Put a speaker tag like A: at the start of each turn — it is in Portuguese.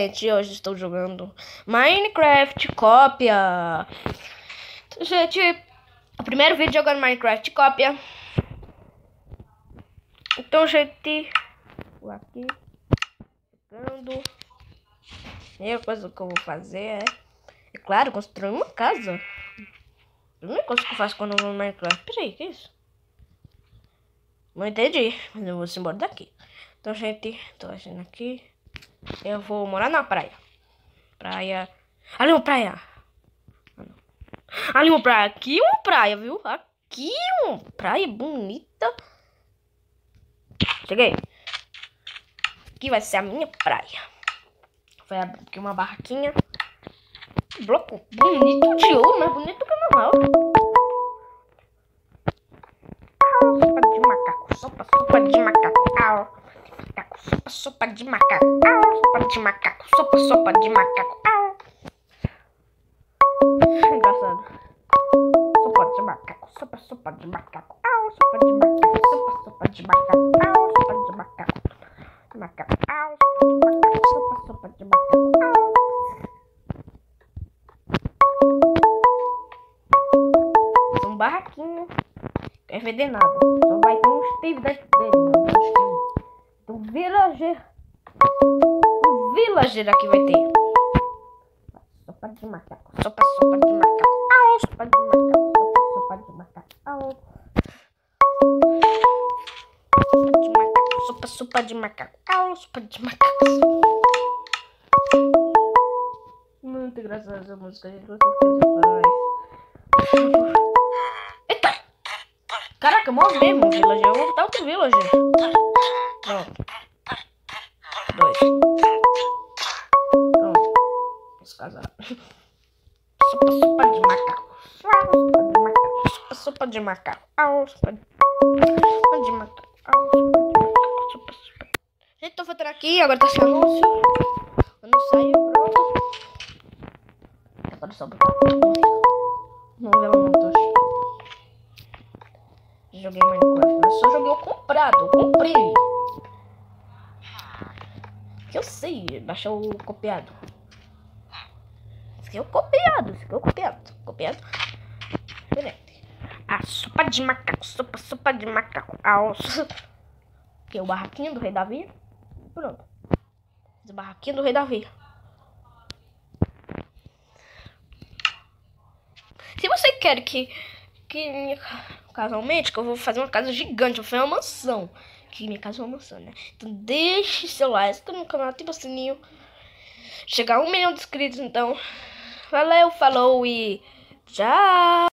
A: Gente, hoje estou jogando Minecraft cópia. Gente, o primeiro vídeo jogando Minecraft cópia. Então, gente, vou aqui jogando. A primeira coisa que eu vou fazer é claro, construir uma casa. A primeira coisa que eu faço quando eu vou no Minecraft. Peraí, que é isso? Não entendi, mas eu vou embora daqui. Então, gente, tô achando aqui. Eu vou morar na praia. Praia. Ali uma praia. Ali uma praia. Aqui uma praia, viu? Aqui uma praia bonita. Cheguei. Aqui vai ser a minha praia. Vai abrir aqui uma barraquinha. Bloco bonito de ouro, mais bonito que o normal. Sopa de macaco. Sopa de macaco. Sopa de macaco. Sopa de macaco. Sopa de macaco. Engraçado. Sopa de macaco. Sopa de macaco. Sopa de macaco. Sopa de macaco. Sopa de macaco. Macaco. Sopa de macaco. São barraquinhos. Quer vender nada. Só vai ter um Steve dentro dele. Do villager. O villager aqui vai ter. Sopa de macaco. Sopa de macaco. Sopa de macaco. Sopa de macaco. Sopa de macaco. Sopa de macaco. Muito engraçada essa música, gente. Eita! Caraca, morre mesmo, villager. Eu vou botar outro villager. Pronto. 2. Pronto. Vamos casar. Sopa de macaco. Sopa de macaco. Sopa de macaco. Sopa. Gente, tô fazendo aqui. Agora tá sem anúncio. Quando saiu, pronto. Agora só botar. Não vê ela não, tô. Joguei Minecraft, mas só joguei o comprado. Eu comprei. Eu sei baixar o copiado. Esse aqui é o copiado. Copiado. Diferente. Sopa de macaco. Sopa de macaco. Aqui é o barraquinho do Rei Davi. Pronto. Esse barraquinho do Rei Davi. Se você quer que minha casa aumente, que eu vou fazer uma casa gigante, eu vou fazer uma mansão. Que minha casa é uma mansão, né? Então deixe seu like, se inscreva no canal, ativa o sininho. Chegar a 1 milhão de inscritos, então. Valeu, falou e tchau!